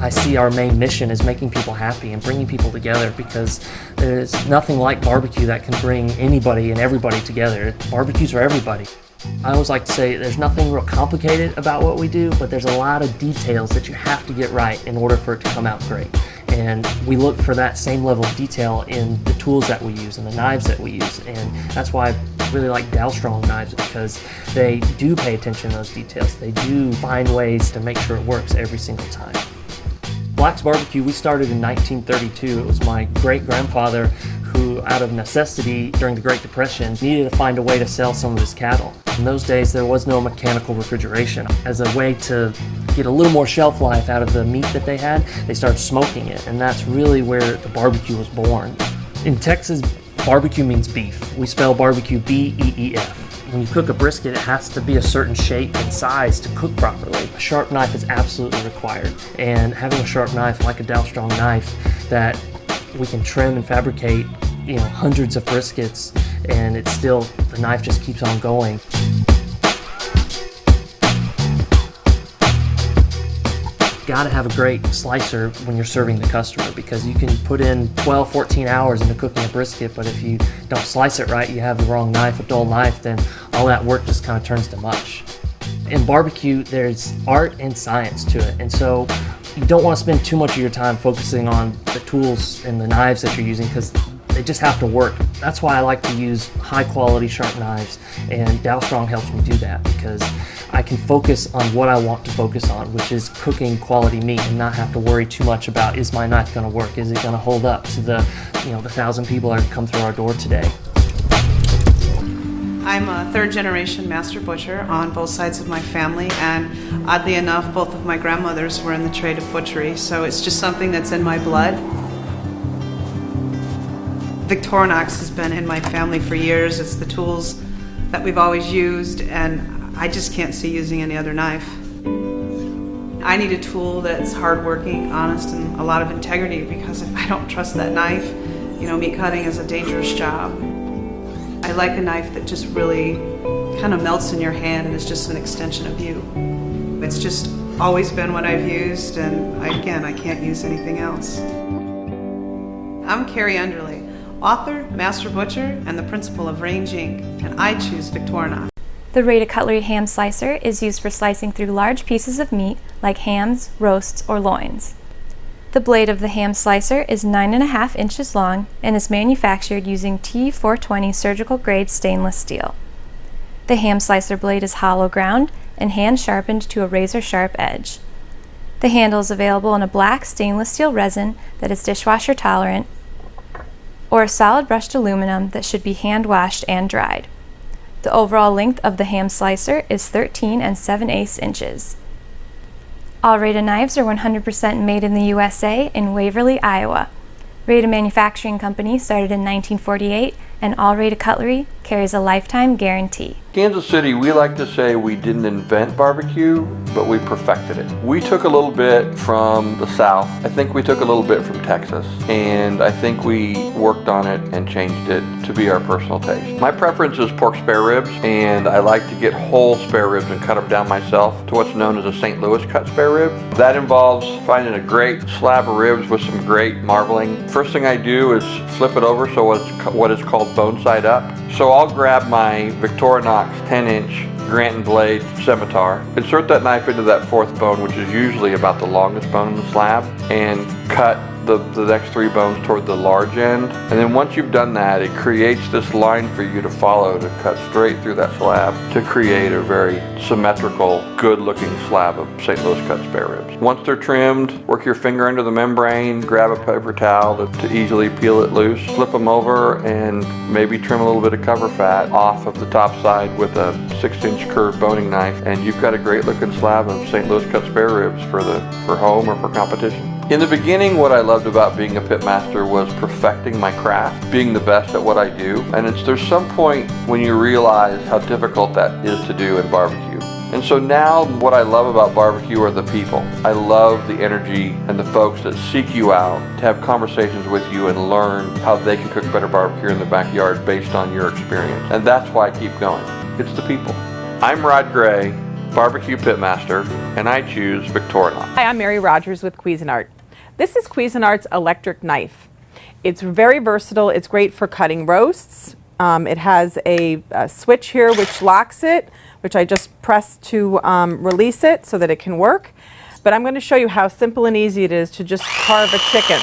I see our main mission is making people happy and bringing people together, because there's nothing like barbecue that can bring anybody and everybody together. Barbecue's for everybody. I always like to say there's nothing real complicated about what we do, but there's a lot of details that you have to get right in order for it to come out great. And we look for that same level of detail in the tools that we use and the knives that we use. And that's why I really like DALSTRONG knives, because they do pay attention to those details. They do find ways to make sure it works every single time. Black's Barbecue, we started in 1932. It was my great-grandfather who, out of necessity during the Great Depression, needed to find a way to sell some of his cattle. In those days, there was no mechanical refrigeration. As a way to get a little more shelf life out of the meat that they had, they started smoking it, and that's really where the barbecue was born. In Texas, barbecue means beef. We spell barbecue B-E-E-F. When you cook a brisket, it has to be a certain shape and size to cook properly. A sharp knife is absolutely required, and having a sharp knife like a DALSTRONG knife that we can trim and fabricate, hundreds of briskets, and it's still, the knife just keeps on going. Got to have a great slicer when you're serving the customer, because you can put in 12, 14 hours into cooking a brisket, but if you don't slice it right, you have the wrong knife, a dull knife, then all that work just kind of turns to mush. In barbecue, there's art and science to it, and so you don't want to spend too much of your time focusing on the tools and the knives that you're using, because they just have to work. That's why I like to use high quality sharp knives, and DALSTRONG helps me do that, because I can focus on what I want to focus on, which is cooking quality meat, and not have to worry too much about, is my knife going to work? Is it going to hold up to the 1,000 people that have come through our door today? I'm a third-generation master butcher on both sides of my family, and oddly enough, both of my grandmothers were in the trade of butchery, so it's just something that's in my blood. Victorinox has been in my family for years. It's the tools that we've always used, and I just can't see using any other knife. I need a tool that's hardworking, honest, and a lot of integrity, because if I don't trust that knife, meat cutting is a dangerous job. I like a knife that just really kind of melts in your hand and is just an extension of you. It's just always been what I've used, and again, I can't use anything else. I'm Carrie Underley, author, master butcher, and the principal of Range Inc., and I choose Victorinox. The Rada Cutlery ham slicer is used for slicing through large pieces of meat like hams, roasts, or loins. The blade of the ham slicer is 9.5 inches long and is manufactured using T420 surgical grade stainless steel. The ham slicer blade is hollow ground and hand sharpened to a razor sharp edge. The handle is available in a black stainless steel resin that is dishwasher tolerant, or a solid brushed aluminum that should be hand washed and dried. The overall length of the ham slicer is 13 7/8 inches. All Rada knives are 100% made in the USA in Waverly, Iowa. Rada Manufacturing Company started in 1948, and all Rada Cutlery carries a lifetime guarantee. Kansas City, we like to say we didn't invent barbecue, but we perfected it. We took a little bit from the South. I think we took a little bit from Texas, and I think we worked on it and changed it to be our personal taste. My preference is pork spare ribs, and I like to get whole spare ribs and cut them down myself to what's known as a St. Louis cut spare rib. That involves finding a great slab of ribs with some great marbling. First thing I do is flip it over so what is called bone side up. So I'll grab my Victorinox 10-inch Grant and Blade Cimitar, insert that knife into that fourth bone, which is usually about the longest bone in the slab, and cut the next three bones toward the large end. And then once you've done that, it creates this line for you to follow to cut straight through that slab to create a very symmetrical, good-looking slab of St. Louis cut spare ribs. Once they're trimmed, work your finger under the membrane, grab a paper towel to easily peel it loose, flip them over, and maybe trim a little bit of cover fat off of the top side with a 6-inch curved boning knife, and you've got a great-looking slab of St. Louis cut spare ribs for home or for competition. In the beginning, what I loved about being a pit master was perfecting my craft, being the best at what I do. And there's some point when you realize how difficult that is to do in barbecue. And so now what I love about barbecue are the people. I love the energy and the folks that seek you out to have conversations with you and learn how they can cook better barbecue in the backyard based on your experience. And that's why I keep going. It's the people. I'm Rod Gray, Barbecue Pitmaster, and I choose Victorinox. Hi, I'm Mary Rogers with Cuisinart. This is Cuisinart's electric knife. It's very versatile. It's great for cutting roasts. It has a switch here which locks it, which I just press to release it so that it can work. But I'm going to show you how simple and easy it is to just carve a chicken.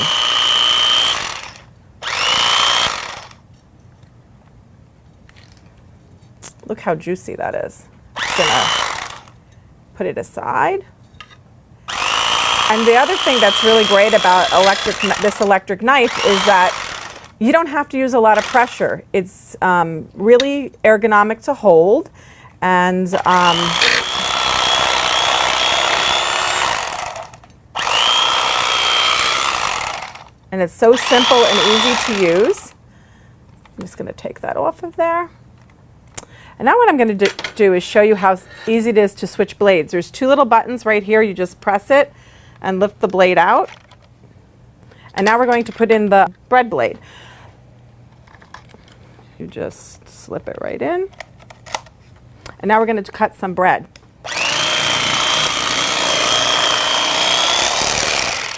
Look how juicy that is. I'm gonna put it aside. And the other thing that's really great about this electric knife is that you don't have to use a lot of pressure. It's really ergonomic to hold, and it's so simple and easy to use. I'm just going to take that off of there. And now what I'm going to do is show you how easy it is to switch blades. There's two little buttons right here. You just press it and lift the blade out. And now we're going to put in the bread blade. You just slip it right in. And now we're going to cut some bread.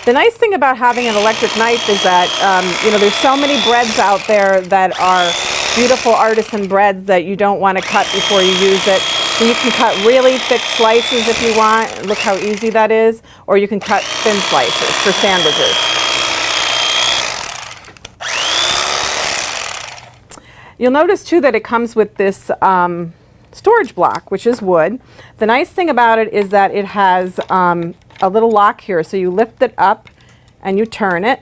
The nice thing about having an electric knife is that, there's so many breads out there that are beautiful artisan breads that you don't want to cut before you use it. So you can cut really thick slices if you want. Look how easy that is. Or you can cut thin slices for sandwiches. You'll notice too that it comes with this storage block, which is wood. The nice thing about it is that it has a little lock here. So you lift it up and you turn it,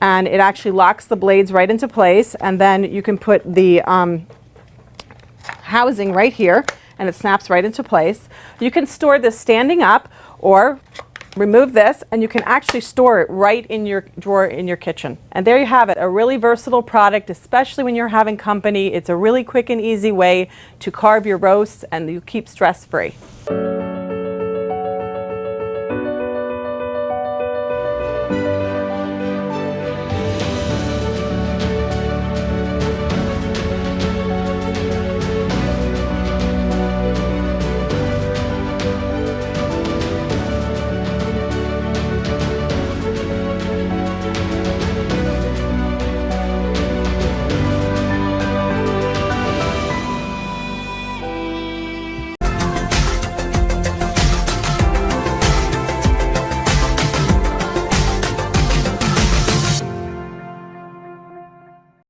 and it actually locks the blades right into place. And then you can put the housing right here, and it snaps right into place. You can store this standing up, or remove this, and you can actually store it right in your drawer in your kitchen. And there you have it, a really versatile product, especially when you're having company. It's a really quick and easy way to carve your roasts, and you keep stress-free.